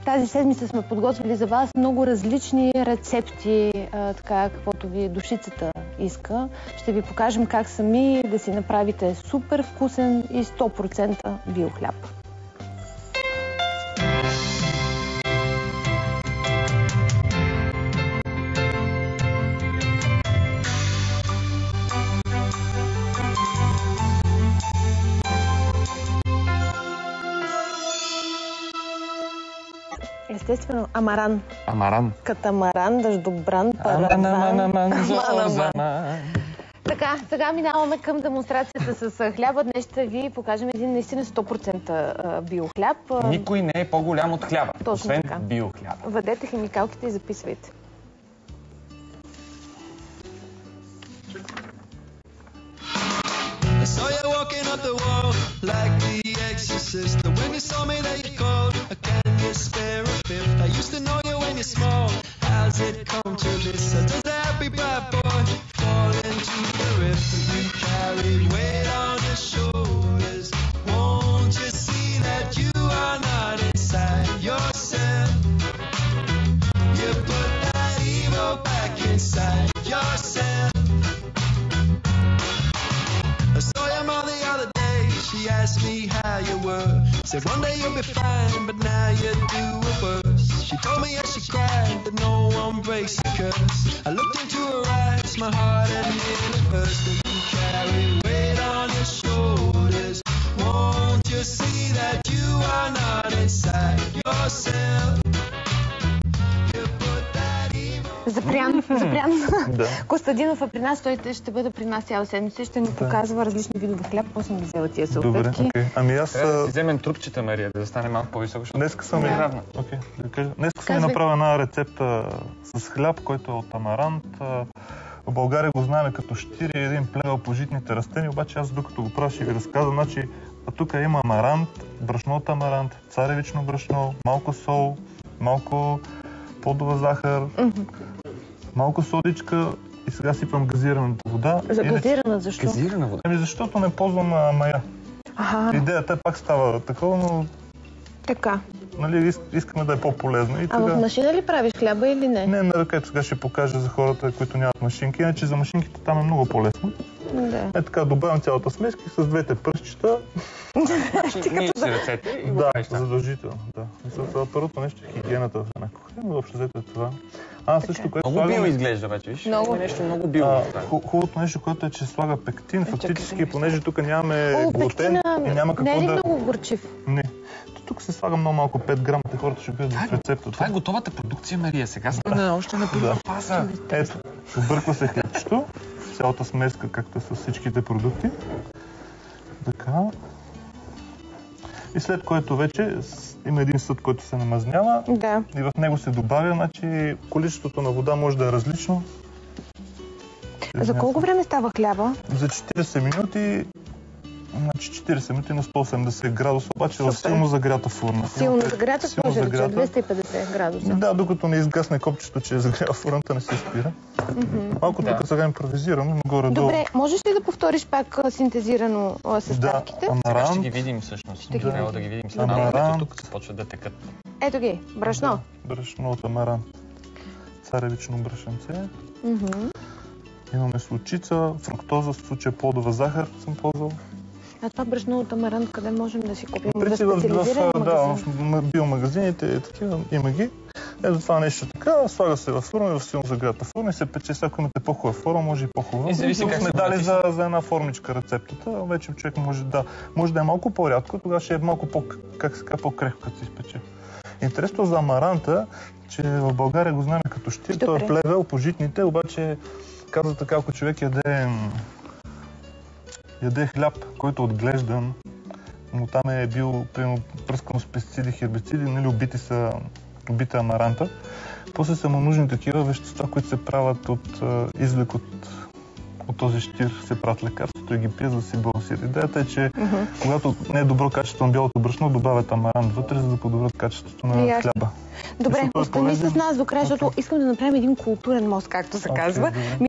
тази седмица сме подготвили за вас много различни рецепти, така каквото ви душицата иска. Ще ви покажем как сами да си направите супер вкусен и 100% биохляб. Естествено, амаран. Амаран. Катамаран, дъждобран, параван. Така, сега минаваме към демонстрацията с хляба. Днес ще ви покажем един наистина 100% биохляб. Никой не е по-голям от хляба, точно освен така. биохляба. Въдете химикалките и записвайте. I saw you walking up the wall like the exorcist. And when you saw me there you called, can you spare a fifth? I used to know you when you're small. How's it come to this? So does the happy bad boy fall into the rift? You carried weight on your shoulders. Won't you see that you are not inside yourself? You put that ego back inside yourself. I saw your mom the other day, she asked me how you were. Said one day you'll be fine, but now you do it worse. She told me as she cried that no one breaks the curse. I looked into her eyes, my heart had nearly burst. And you carry weight on your shoulders. Won't you see that you are not inside yourself? Запрян. Костадинов е при нас, той ще бъде при нас цяла седмица и ще ни показва различни видове хляб. После съм ги взела тия салфетки. Добре, окей. Ами аз... Трябва да си вземем трупчета, Мария, да стане малко по-високо, защото Днеска съм равна. Днеска съм направил една рецепта с хляб, който е от амарант. В България го знаем като щири, един плевел по житните растения, обаче аз докато го правя ще ви разказвам. Значи, тук има амарант, брашно от амарант, царевично брашно, малко сол, малко подова захар, малко содичка и сега сипвам газираната вода. За газирана защо? Газирана вода? Ами защото не ползвам мая. Идеята пак става такова, но така. Нали, искаме да е по-полезно. А в машина ли правиш хляба или не? Не, на ръка. Сега ще покажа за хората, които нямат машинки. Иначе за машинките там е много по-лесно. Да. Е така, добавям цялата смеска и с двете пръстчета. Ние си ръцете и го Да, правиш там. задължително. Да. Първото нещо е хигиената в една кухня, но въобще взето е това. Също, което много био изглежда вече, виж? Много. Нещо много био. Хубавото нещо, което е, че слага пектин. Фактически, понеже тук нямаме глутен и няма какво не е ли да... много горчив? Не. Тук се слага много малко, 5 грама, хората ще видят в рецепта. Това е готовата продукция, Мария. Сега сме още на първа фаза. Ето, обърква се хлебчето, цялата смеска, както е с всичките продукти. Така. И след което вече има един съд, който се намазнява. Да. И в него се добавя, значи количеството на вода може да е различно. За колко време става хляба? За 40 минути. Значи 40 минути на 180 градуса, обаче в силно загрята фурна. Силно загрята, може да 250 градуса. Да, докато не изгасне копчето, че е загрява фурната, не се спира. Малко тук сега импровизирам, но горе-долу. Добре, можеш ли да повториш пак синтезирано съставките? Амарант. Ще ги видим всъщност. Трябва да ги видим след амарант. малко, тук започват да текат. Ето ги, брашно. Брашно от амарант. Царевично брашенце. Имаме случица, фруктоза, в случая плодова захар съм ползвал. А това брашно от амарант, къде можем да си купим? В специализирани магазини? Да, в биомагазините, такива, има ги. Ето това нещо така, слага се във фурна, в силно загрята фурна и се пече. Сега, ако имате по-хубава форма, може и по-хубава. Сме дали за една формичка рецептата. Вече човек може да е малко по-рядко, тогава ще е малко по-крехко, като се изпече. Интересно за амаранта, че в България го знаем като щир, той е плевел по житните, обаче казва така, ако човек яде хляб, който е отглеждан, но там е бил пръскано с пестициди, хербициди, нали, убита амаранта. После са му нужни такива вещества, които се правят от извлек от този щир, се правят лекарството и ги пият, за да си балансира. Идеята е, че когато не е добро качество на бялото брашно, добавят амарант вътре, за да подобрят качеството на хляба. Добре, остани с нас до края, защото искам да направим един културен мост, както се казва.